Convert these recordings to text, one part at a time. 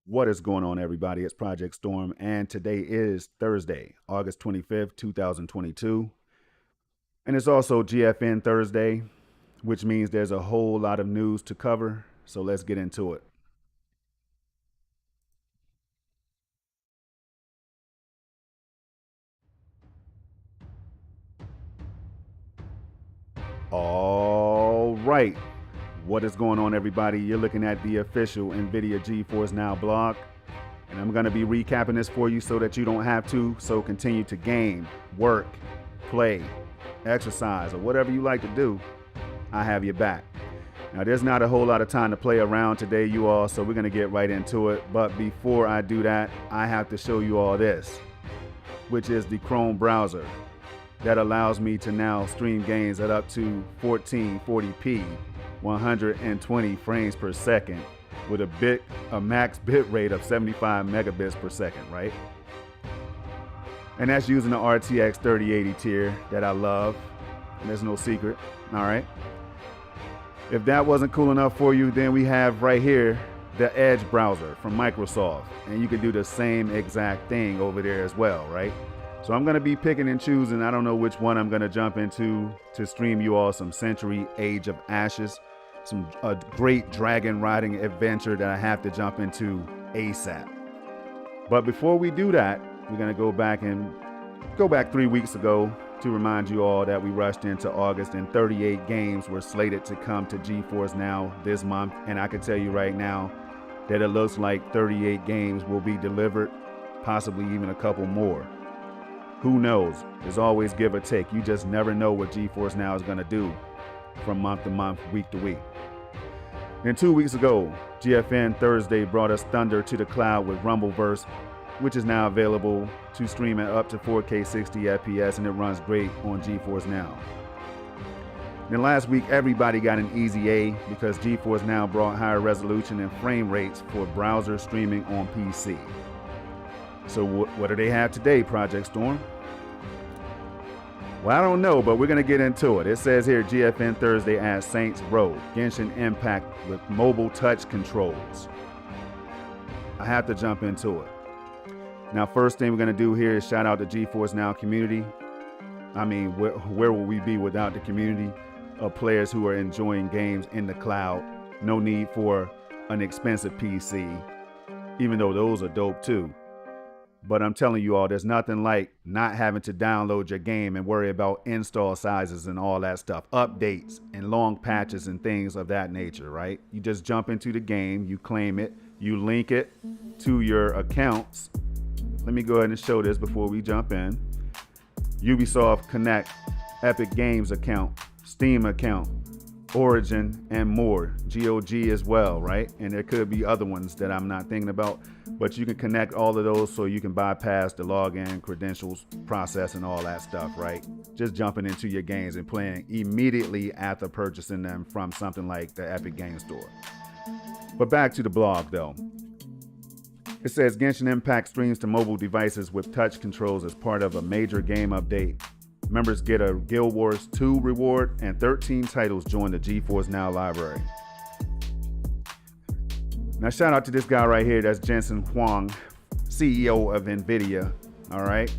What is going on, everybody? It's Project Storm, and today is Thursday, August 25th, 2022. And it's also GFN Thursday, which means there's a whole lot of news to cover. So let's get into it. All right. What is going on, everybody? You're looking at the official Nvidia Geforce NOW blog. And I'm going to be recapping this for you so that you don't have to. So continue to game, work, play, exercise, or whatever you like to do. I have your back. Now, there's not a whole lot of time to play around today, you all, so we're going to get right into it. But before I do that, I have to show you all this, which is the Chrome browser that allows me to now stream games at up to 1440p, 120 frames per second, with a max bit rate of 75 megabits per second, right? And that's using the RTX 3080 tier that I love. And there's no secret, all right? If that wasn't cool enough for you, then we have right here the Edge browser from Microsoft. And you can do the same exact thing over there as well, right? So I'm gonna be picking and choosing. I don't know which one I'm gonna jump into to stream you all some Century Age of Ashes, a great dragon riding adventure that I have to jump into ASAP. But before we do that, we're gonna go back 3 weeks ago to remind you all that we rushed into August and 38 games were slated to come to GeForce NOW this month. And I can tell you right now that it looks like 38 games will be delivered, possibly even a couple more. Who knows? There's always give or take. You just never know what GeForce NOW is gonna do from month to month, week to week. And 2 weeks ago, GFN Thursday brought us Thunder to the cloud with Rumbleverse, which is now available to stream at up to 4K 60 FPS, and it runs great on GeForce NOW. Then last week, everybody got an easy A because GeForce NOW brought higher resolution and frame rates for browser streaming on PC. So what do they have today, Project Storm? Well, I don't know, but we're going to get into it. It says here, GFN Thursday adds Saints Row, Genshin Impact with mobile touch controls. I have to jump into it. Now, first thing we're going to do here is shout out the GeForce NOW community. I mean, where will we be without the community of players who are enjoying games in the cloud? No need for an expensive PC, even though those are dope too. But I'm telling you all, there's nothing like not having to download your game and worry about install sizes and all that stuff, updates and long patches and things of that nature, right? You just jump into the game, you claim it, you link it to your accounts. Let me go ahead and show this before we jump in. Ubisoft Connect, Epic Games account, Steam account, Origin, and more. GOG as well, right? And there could be other ones that I'm not thinking about, but you can connect all of those so you can bypass the login, credentials process, and all that stuff, right? Just jumping into your games and playing immediately after purchasing them from something like the Epic Games Store. But back to the blog though. It says Genshin Impact streams to mobile devices with touch controls as part of a major game update. Members get a Guild Wars 2 reward, and 13 titles join the GeForce NOW library. Now, shout out to this guy right here. That's Jensen Huang, CEO of Nvidia. All right.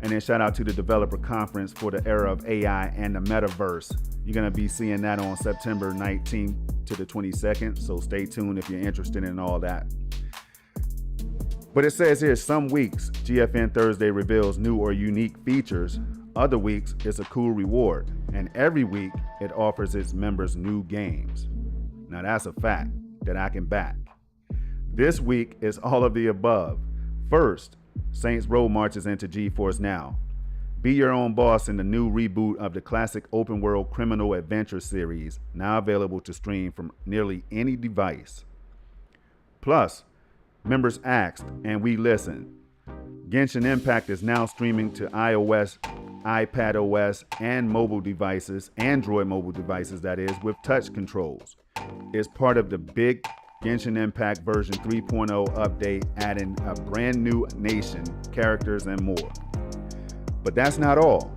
And then shout out to the developer conference for the era of AI and the metaverse. You're going to be seeing that on September 19th to the 22nd. So stay tuned if you're interested in all that. But it says here, some weeks, GFN Thursday reveals new or unique features. Other weeks, it's a cool reward. And every week, it offers its members new games. Now, that's a fact that I can back. This week is all of the above. First, Saints Row marches into GeForce NOW. Be your own boss in the new reboot of the classic open-world criminal adventure series, now available to stream from nearly any device. Plus, members asked and we listened. Genshin Impact is now streaming to iOS, iPadOS, and mobile devices, Android mobile devices that is, with touch controls. It's part of the big Genshin Impact version 3.0 update, adding a brand new nation, characters, and more. But that's not all.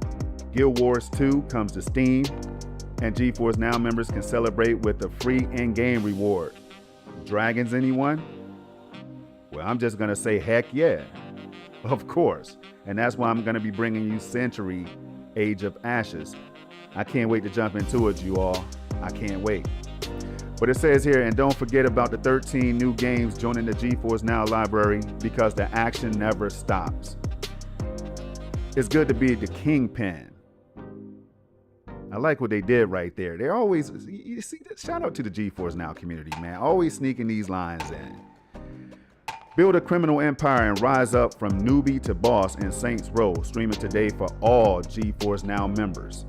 Guild Wars 2 comes to Steam, and GeForce NOW members can celebrate with a free in-game reward. Dragons, anyone? Well, I'm just going to say heck yeah, of course. And that's why I'm going to be bringing you Century Age of Ashes. I can't wait to jump into it, you all. I can't wait. But it says here, and don't forget about the 13 new games joining the Geforce Now library because the action never stops. It's good to be the kingpin. I like what they did right there. They're always, you see, shout out to the Geforce Now community, man. Always sneaking these lines in. Build a criminal empire and rise up from newbie to boss in Saints Row, streaming today for all Geforce Now members.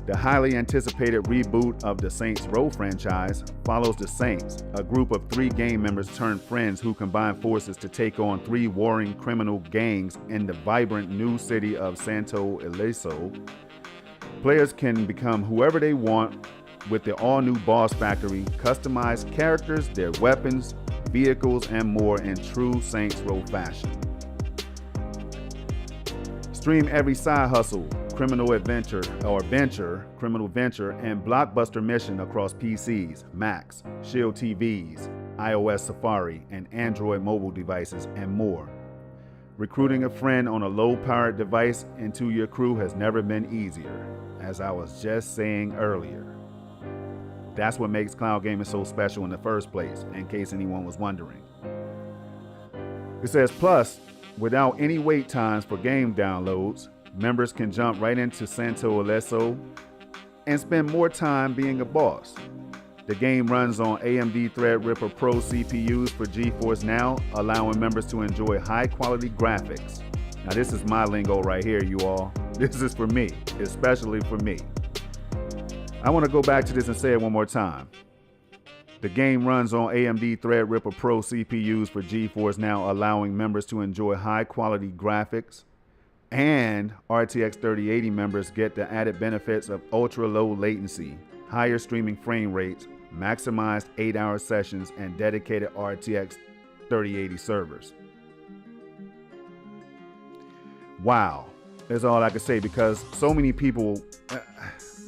The highly anticipated reboot of the Saints Row franchise follows the Saints, a group of 3 gang members turned friends who combine forces to take on 3 warring criminal gangs in the vibrant new city of Santo Ileso. Players can become whoever they want with the all-new boss factory, customized characters, their weapons, vehicles, and more in true Saints Row fashion. Stream every side hustle, criminal venture, and blockbuster mission across PCs, Macs, Shield TVs, iOS Safari, and Android mobile devices, and more. Recruiting a friend on a low-powered device into your crew has never been easier, as I was just saying earlier. That's what makes cloud gaming so special in the first place, in case anyone was wondering. It says, plus, without any wait times for game downloads, members can jump right into Santo Ileso and spend more time being a boss. The game runs on AMD Threadripper Pro CPUs for Geforce Now, allowing members to enjoy high-quality graphics. Now, this is my lingo right here, you all. This is for me, especially for me. I want to go back to this and say it one more time. The game runs on AMD Threadripper Pro CPUs for Geforce Now, allowing members to enjoy high-quality graphics. And RTX 3080 members get the added benefits of ultra-low latency, higher streaming frame rates, maximized 8-hour sessions, and dedicated RTX 3080 servers. Wow, that's all I can say, because so many people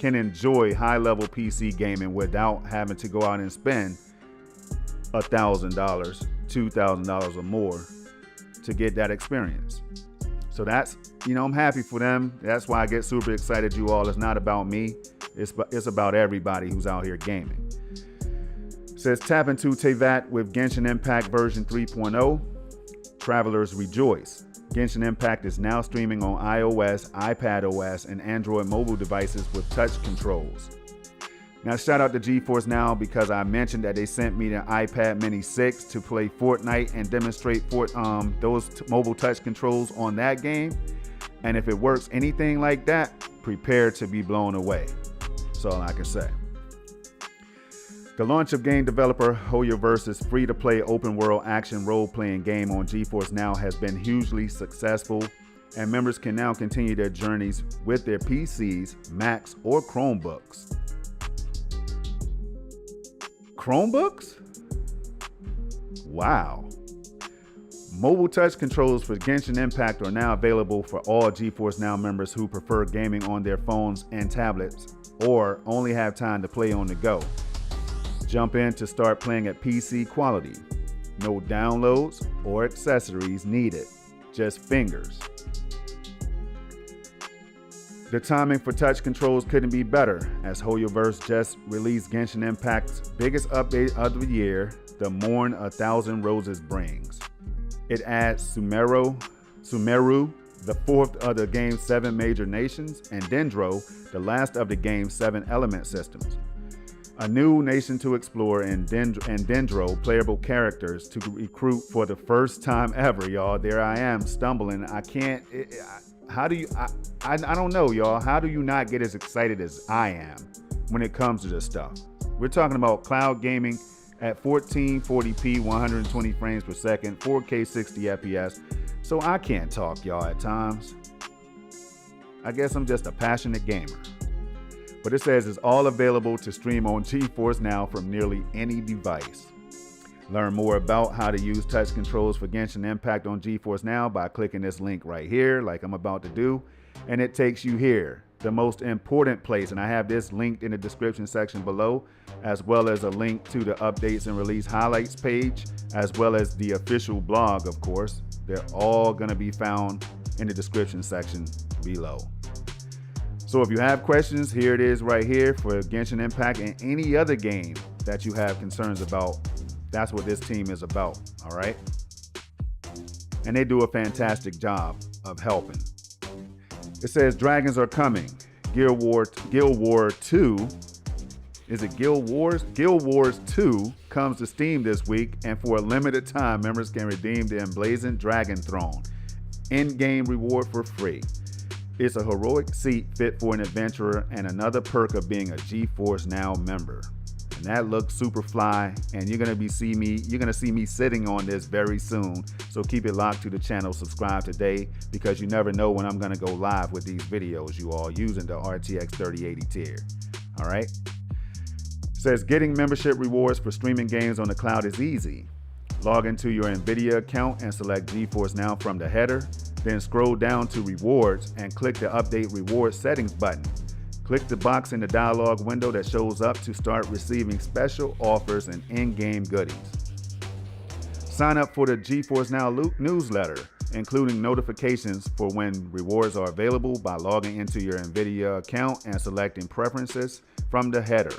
can enjoy high-level PC gaming without having to go out and spend $1,000, $2,000 or more to get that experience. So that's, I'm happy for them. That's why I get super excited, you all. It's not about me. It's about everybody who's out here gaming. It says tap into Tevat with Genshin Impact version 3.0. Travelers rejoice. Genshin Impact is now streaming on iOS, iPadOS, and Android mobile devices with touch controls. Now, shout out to Geforce Now, because I mentioned that they sent me the iPad Mini 6 to play Fortnite and demonstrate those mobile touch controls on that game. And if it works anything like that, prepare to be blown away. That's all I can say. The launch of game developer Rumbleverse's free-to-play open-world action role-playing game on Geforce Now has been hugely successful, and members can now continue their journeys with their PCs, Macs, or Chromebooks. Chromebooks? Wow. Mobile touch controls for Genshin Impact are now available for all Geforce Now members who prefer gaming on their phones and tablets or only have time to play on the go. Jump in to start playing at PC quality. No downloads or accessories needed, just fingers. The timing for touch controls couldn't be better, as Rumbleverse just released Genshin Impact's biggest update of the year, the Mourn a Thousand Roses brings. It adds Sumeru, the fourth of the game's 7 major nations, and Dendro, the last of the game's 7 element systems. A new nation to explore, and Dendro playable characters to recruit for the first time ever, y'all. There I am stumbling. I don't know, y'all. How do you not get as excited as I am when it comes to this stuff? We're talking about cloud gaming at 1440p, 120 frames per second, 4K 60 FPS. So I can't talk, y'all, at times. I guess I'm just a passionate gamer. But it says it's all available to stream on Geforce Now from nearly any device. Learn more about how to use touch controls for Genshin Impact on Geforce Now by clicking this link right here, like I'm about to do, and it takes you here. the most important place, and I have this linked in the description section below, as well as a link to the updates and release highlights page, as well as the official blog, of course. They're all going to be found in the description section below. So if you have questions, here it is right here for Genshin Impact and any other game that you have concerns about. That's what this team is about, all right? And they do a fantastic job of helping. It says dragons are coming. Guild Wars 2. Is it Guild Wars? Guild Wars 2 comes to Steam this week, and for a limited time, members can redeem the emblazoned dragon throne. In-game reward for free. It's a heroic seat fit for an adventurer and another perk of being a Geforce NOW member. And that looks super fly, and you're gonna see me sitting on this very soon. So keep it locked to the channel, subscribe today, because you never know when I'm gonna go live with these videos, you all, using the RTX 3080 tier. All right. It says getting membership rewards for streaming games on the cloud is easy. Log into your Nvidia account and select Geforce NOW from the header. Then scroll down to rewards and click the update reward settings button. Click the box in the dialog window that shows up to start receiving special offers and in-game goodies. Sign up for the Geforce NOW newsletter, including notifications for when rewards are available by logging into your Nvidia account and selecting preferences from the header.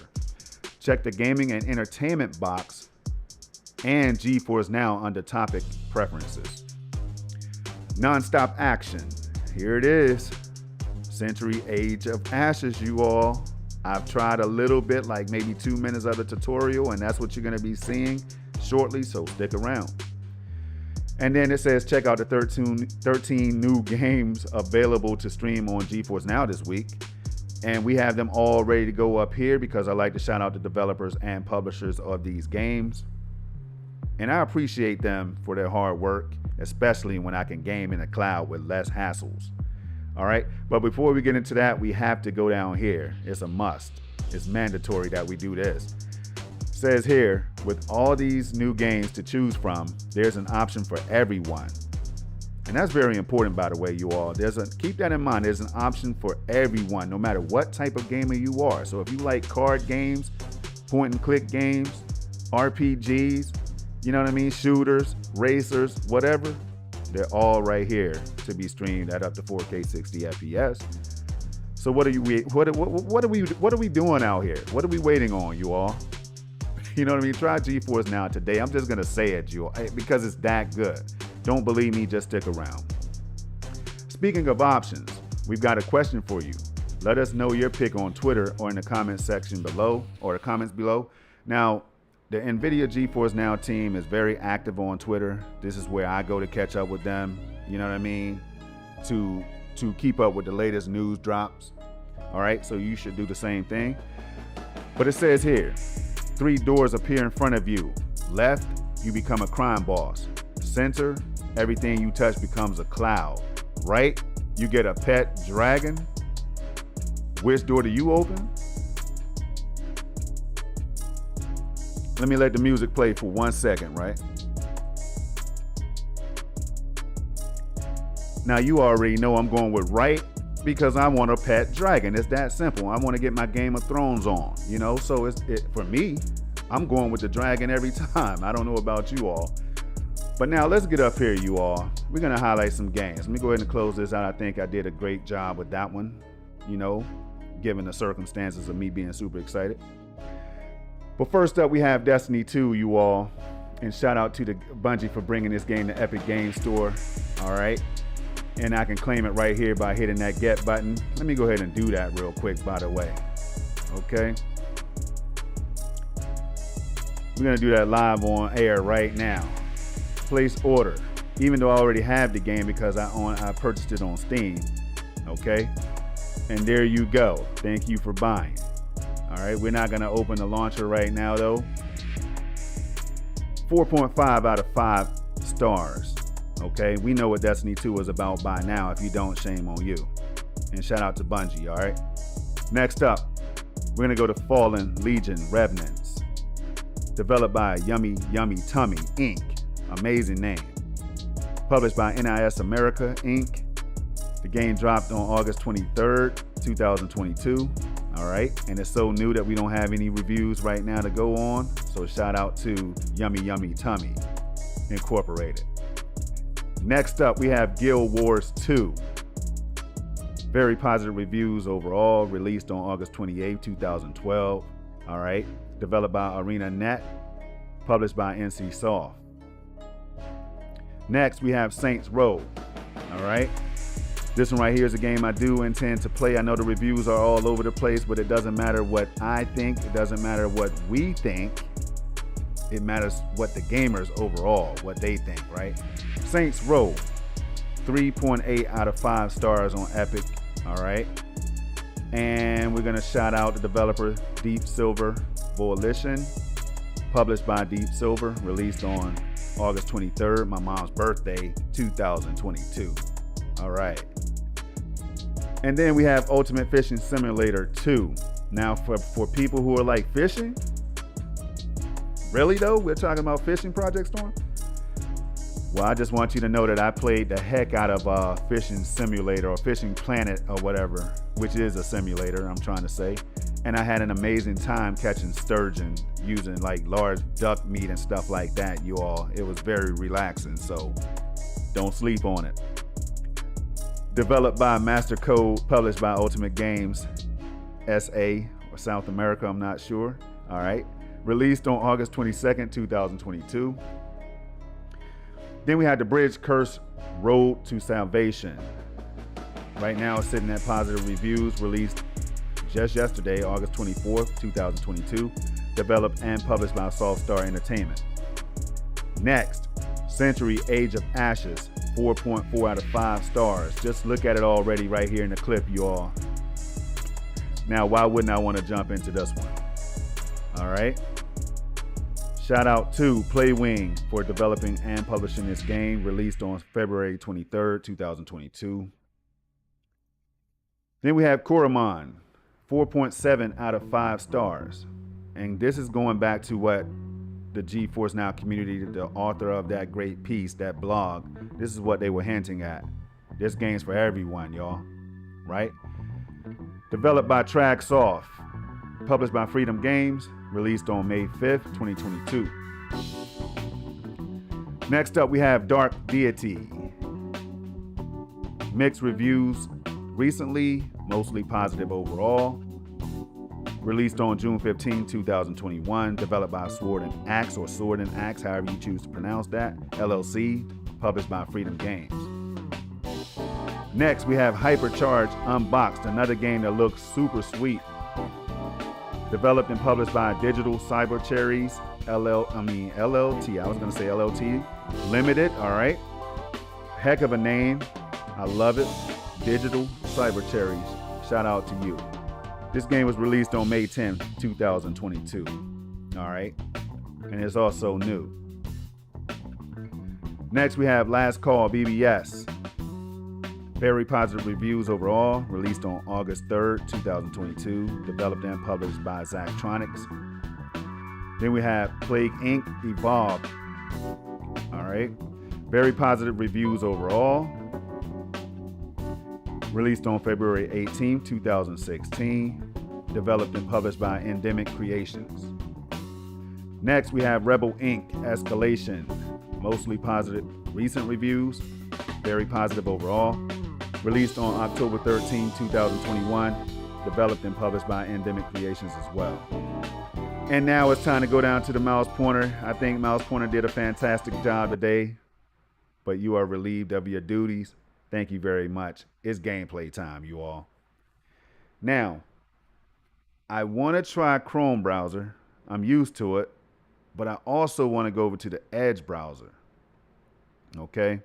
Check the gaming and entertainment box and Geforce NOW under topic preferences. Non-stop action. Here it is. Century Age of Ashes, you all. I've tried a little bit, like maybe 2 minutes of the tutorial, and that's what you're going to be seeing shortly, so stick around. And then it says check out the 13 new games available to stream on Geforce NOW this week. And we have them all ready to go up here because I like to shout out the developers and publishers of these games. And I appreciate them for their hard work, especially when I can game in the cloud with less hassles. All right, but before we get into that, we have to go down here. It's a must. It's mandatory that we do this. It says here, with all these new games to choose from, there's an option for everyone. And that's very important, by the way, you all. Keep that in mind. There's an option for everyone, no matter what type of gamer you are. So if you like card games, point and click games, RPGs, you know what I mean, shooters, racers, whatever, they're all right here to be streamed at up to 4K 60 FPS. So what are we doing out here? What are we waiting on, you all? You know what I mean? Try Geforce NOW today. I'm just gonna say it, you all, because it's that good. Don't believe me, just stick around. Speaking of options, we've got a question for you. Let us know your pick on Twitter or in the comments section below, or the comments below. Now, the Nvidia Geforce NOW team is very active on Twitter. This is where I go to catch up with them, you know what I mean, to keep up with the latest news drops. All right, so you should do the same thing. But it says here, 3 doors appear in front of you. Left, you become a crime boss. Center, everything you touch becomes a cloud. Right, you get a pet dragon. Which door do you open? Let me let the music play for 1 second, right? Now you already know I'm going with right because I want a pet dragon. It's that simple. I want to get my Game of Thrones on, you know? So for me, I'm going with the dragon every time. I don't know about you all. But now let's get up here, you all. We're going to highlight some games. Let me go ahead and close this out. I think I did a great job with that one, you know, given the circumstances of me being super excited. But first up, we have Destiny 2, you all. And shout out to the Bungie for bringing this game to Epic Games Store. All right. And I can claim it right here by hitting that get button. Let me go ahead and do that real quick, by the way. Okay. We're going to do that live on air right now. Place order. Even though I already have the game because I purchased it on Steam. Okay. And there you go. Thank you for buying. All right, we're not gonna open the launcher right now though. 4.5 out of 5 stars. Okay, we know what Destiny 2 is about by now. If you don't, shame on you. And shout out to Bungie, all right? Next up, we're gonna go to Fallen Legion Revenants. Developed by Yummy Tummy Inc. Amazing name. Published by NIS America Inc. The game dropped on August 23rd, 2022. All right, and it's so new that we don't have any reviews right now to go on. So shout out to Yummy Yummy Tummy Incorporated. Next up, we have Guild Wars 2. Very positive reviews overall, released on August 28, 2012. All right, developed by ArenaNet, published by NCSoft. Next, we have Saints Row. All right, this one right here is a game I do intend to play. I know the reviews are all over the place, but it doesn't matter what I think. It doesn't matter what we think. It matters what the gamers overall, what they think, right? Saints Row, 3.8 out of 5 stars on Epic. All right, and we're gonna shout out the developer Deep Silver Volition, published by Deep Silver, released on August 23rd, my mom's birthday, 2022. All right, and then we have Ultimate Fishing Simulator 2. Now for people who are like fishing, really though, we're talking about fishing, Project Storm? Well, I just want you to know that I played the heck out of Fishing Simulator or Fishing Planet or whatever, which is a simulator, I'm trying to say. And I had an amazing time catching sturgeon using like large duck meat and stuff like that, you all. It was very relaxing, so don't sleep on it. Developed by Master Code, published by Ultimate Games SA or South America, I'm not sure. All right. Released on August 22nd, 2022. Then we had The Bridge Curse Road to Salvation. Right now it's sitting at positive reviews, released just yesterday, August 24th, 2022. Developed and published by Soft Star Entertainment. Next, Century Age of Ashes, 4.4 out of 5 stars. Just look at it already right here in the clip, you all. Now, why wouldn't I want to jump into this one? All right. Shout out to Playwing for developing and publishing this game, released on February 23rd, 2022. Then we have Kuramon, 4.7 out of 5 stars. And this is going back to what the Geforce Now community, the author of that great piece, that blog, this is what they were hinting at. This game's for everyone, y'all, right? Developed by Tracksoft, published by Freedom Games, released on May 5th, 2022. Next up, we have Dark Deity. Mixed reviews recently, mostly positive overall. Released on June 15, 2021. Developed by Sword and Axe, or Sword and Axe, however you choose to pronounce that, LLC, published by Freedom Games. Next, we have Hypercharge Unboxed, another game that looks super sweet. Developed and published by Digital Cyber Cherries, LLT. I was going to say LLT Limited, all right. Heck of a name. I love it. Digital Cyber Cherries. Shout out to you. This game was released on May 10th, 2022. All right. And it's also new. Next, we have Last Call BBS. Very positive reviews overall, released on August 3rd, 2022, developed and published by Zachtronics. Then we have Plague Inc. Evolved. All right. Very positive reviews overall. Released on February 18th, 2016, developed and published by Endemic Creations. Next, we have Rebel Inc. Escalation. Mostly positive recent reviews, very positive overall. Released on October 13, 2021, developed and published by Endemic Creations as well. And now it's time to go down to the Mouse Pointer. I think Mouse Pointer did a fantastic job today, but you are relieved of your duties. Thank you very much. It's gameplay time, you all. Now, I want to try Chrome browser. I'm used to it, but I also want to go over to the Edge browser. Okay?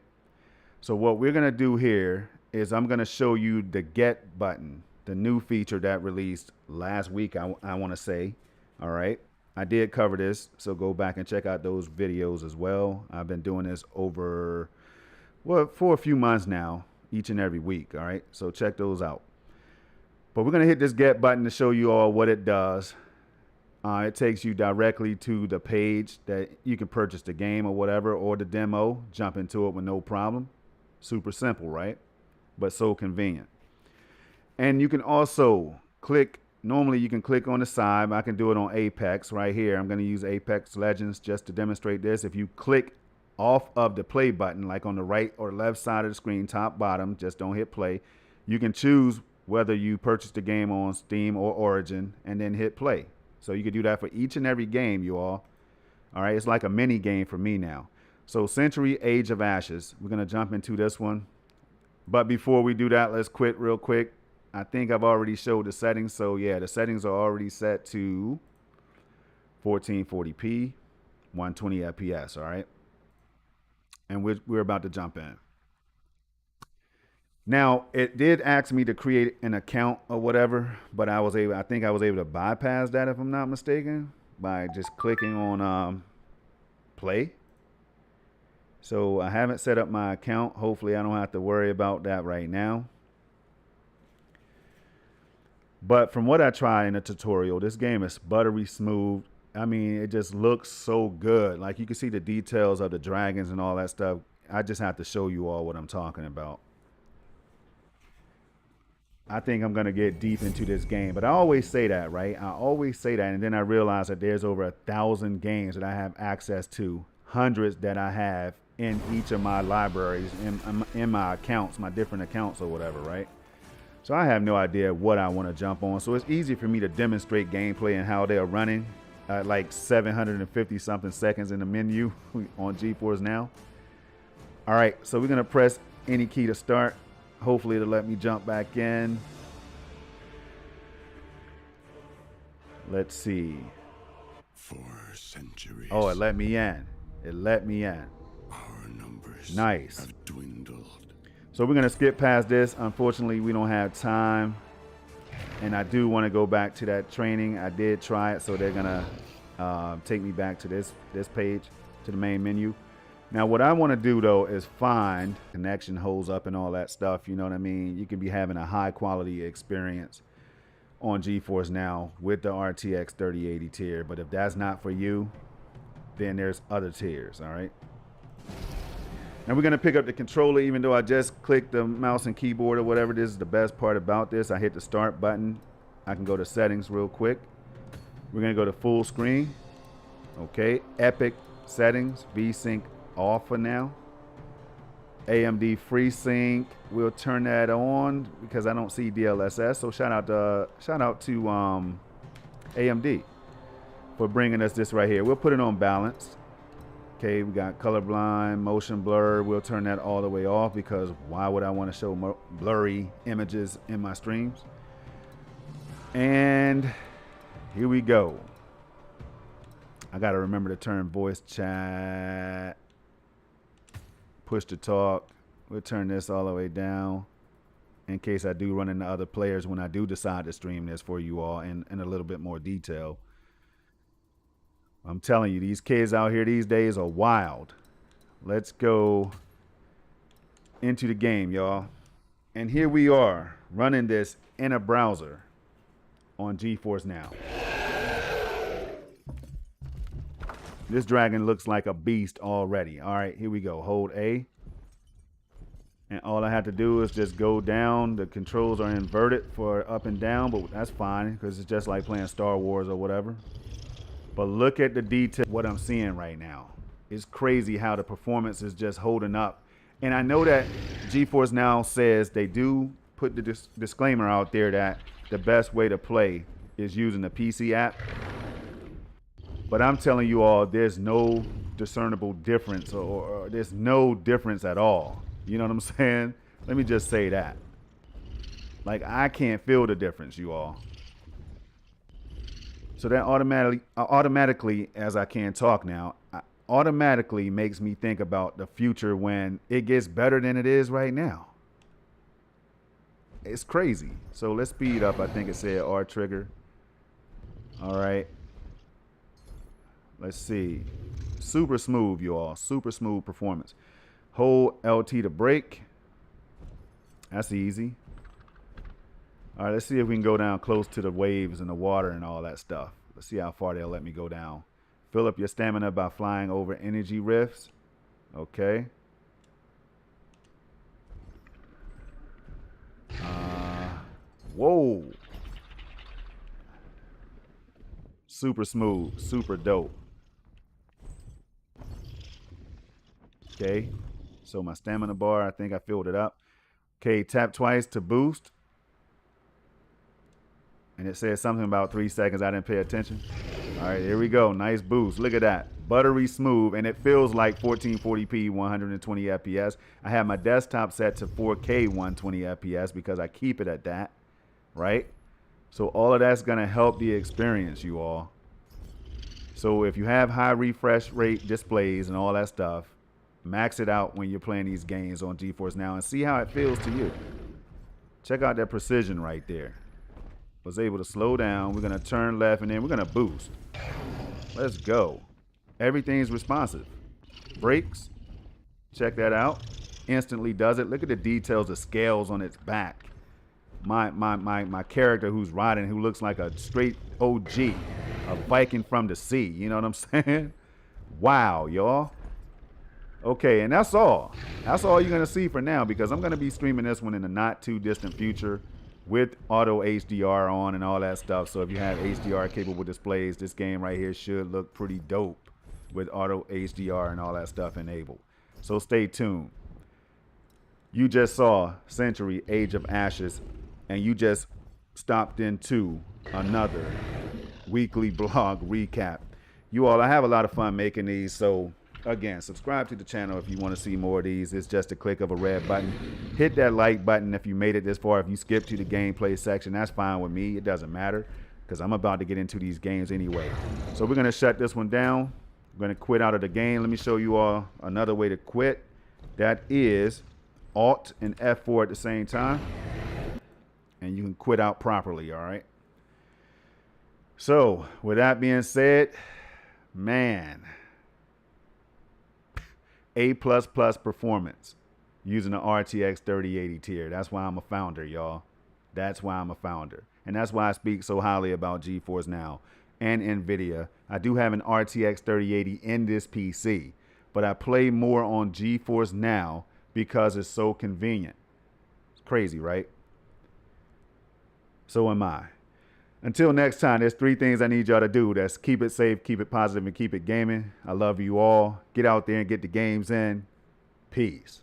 So what we're going to do here is I'm going to show you the Get button, the new feature that released last week, I want to say. All right. I did cover this, so go back and check out those videos as well. I've been doing this for a few months now, each and every week. All right. So check those out. But we're going to hit this Get button to show you all what it does. It takes you directly to the page that you can purchase the game or whatever, or the demo, jump into it with no problem. Super simple, right? But so convenient. And you can also click, normally you can click on the side. I can do it on Apex right here. I'm going to use Apex Legends just to demonstrate this. If you click off of the play button, like on the right or left side of the screen, top, bottom, just don't hit play. You can choose whether you purchased the game on Steam or Origin and then hit play. So you can do that for each and every game, you all. All right, it's like a mini game for me now. So Century Age of Ashes, we're going to jump into this one. But before we do that, let's quit real quick. I think I've already showed the settings. So yeah, the settings are already set to 1440p, 120 FPS, all right? And we're about to jump in. Now, it did ask me to create an account or whatever, but I think I was able to bypass that if I'm not mistaken by just clicking on play. So I haven't set up my account. Hopefully I don't have to worry about that right now. But from what I tried in the tutorial, this game is buttery smooth. I mean, it just looks so good. Like you can see the details of the dragons and all that stuff. I just have to show you all what I'm talking about. I think I'm going to get deep into this game. But I always say that, right? I always say that. And then I realize that there's over 1,000 games that I have access to, hundreds that I have in each of my libraries, in my accounts, my different accounts or whatever, right? So I have no idea what I want to jump on. So it's easy for me to demonstrate gameplay and how they're running at like 750 something seconds in the menu on Geforce Now. All right, so we're going to press any key to start. Hopefully it'll let me jump back in. Let's see. For centuries. Oh, it let me in. It let me in. Our numbers nice. Have dwindled. So we're going to skip past this. Unfortunately, we don't have time. And I do want to go back to that training. I did try it, so they're going to take me back to this page, to the main menu. Now, what I want to do, though, is find connection holds up and all that stuff. You know what I mean? You can be having a high-quality experience on Geforce Now with the RTX 3080 tier. But if that's not for you, then there's other tiers, all right? Now, we're going to pick up the controller, even though I just clicked the mouse and keyboard or whatever. This is the best part about this. I hit the start button. I can go to settings real quick. We're going to go to full screen. Okay, Epic settings, VSync off for now. AMD FreeSync, we'll turn that on because I don't see DLSS. So shout out to AMD for bringing us this right here. We'll put it on balance. Okay, we got colorblind, motion blur. We'll turn that all the way off because why would I want to show blurry images in my streams? And here we go. I got to remember to turn voice chat, push to talk. We'll turn this all the way down in case I do run into other players when I do decide to stream this for you all in a little bit more detail. I'm telling you, these kids out here these days are wild. Let's go into the game, y'all. And here we are running this in a browser on Geforce Now. This dragon looks like a beast already. All right, here we go. Hold A. And all I have to do is just go down. The controls are inverted for up and down, but that's fine because it's just like playing Star Wars or whatever. But look at the detail, what I'm seeing right now. It's crazy how the performance is just holding up. And I know that Geforce Now says they do put the disclaimer out there that the best way to play is using the PC app. But I'm telling you all, there's no discernible difference or there's no difference at all. You know what I'm saying? Let me just say that. Like, I can't feel the difference, you all. So that automatically, as I can talk now, automatically makes me think about the future when it gets better than it is right now. It's crazy. So let's speed up. I think it said R trigger. All right. Let's see. Super smooth, you all. Super smooth performance. Hold LT to brake. That's easy. All right, let's see if we can go down close to the waves and the water and all that stuff. Let's see how far they'll let me go down. Fill up your stamina by flying over energy rifts. Okay. Whoa. Super smooth, super dope. Okay, so my stamina bar, I think I filled it up. Okay, tap twice to boost. And it says something about 3 seconds. I didn't pay attention. All right, here we go. Nice boost. Look at that. Buttery smooth, and it feels like 1440p, 120 FPS. I have my desktop set to 4K 120 FPS because I keep it at that, right? So all of that's gonna help the experience, you all. So if you have high refresh rate displays and all that stuff, max it out when you're playing these games on Geforce Now and see how it feels to you. Check out that precision right there. Was able to slow down. We're gonna turn left and then we're gonna boost. Let's go. Everything's responsive. Brakes, check that out. Instantly does it. Look at the details, the scales on its back. My character who's riding, who looks like a straight OG, a Viking from the sea. You know what I'm saying? Wow, y'all. Okay, and that's all. That's all you're gonna see for now because I'm gonna be streaming this one in the not too distant future with auto HDR on and all that stuff. So if you have HDR capable displays, this game right here should look pretty dope with auto HDR and all that stuff enabled. So stay tuned. You just saw Century Age of Ashes, and you just stopped into another weekly blog recap. You all, I have a lot of fun making these, so again, subscribe to the channel if you want to see more of these. It's just a click of a red button. Hit that like button if you made it this far. If you skipped to the gameplay section, that's fine with me. It doesn't matter because I'm about to get into these games anyway. So we're going to shut this one down. We're going to quit out of the game. Let me show you all another way to quit. That is Alt and F4 at the same time. And you can quit out properly, all right? So with that being said, man, A++ performance using the RTX 3080 tier. That's why I'm a founder, y'all. That's why I'm a founder. And that's why I speak so highly about Geforce Now and Nvidia. I do have an RTX 3080 in this PC, but I play more on Geforce Now because it's so convenient. It's crazy, right? So am I. Until next time, there's 3 things I need y'all to do. That's keep it safe, keep it positive, and keep it gaming. I love you all. Get out there and get the games in. Peace.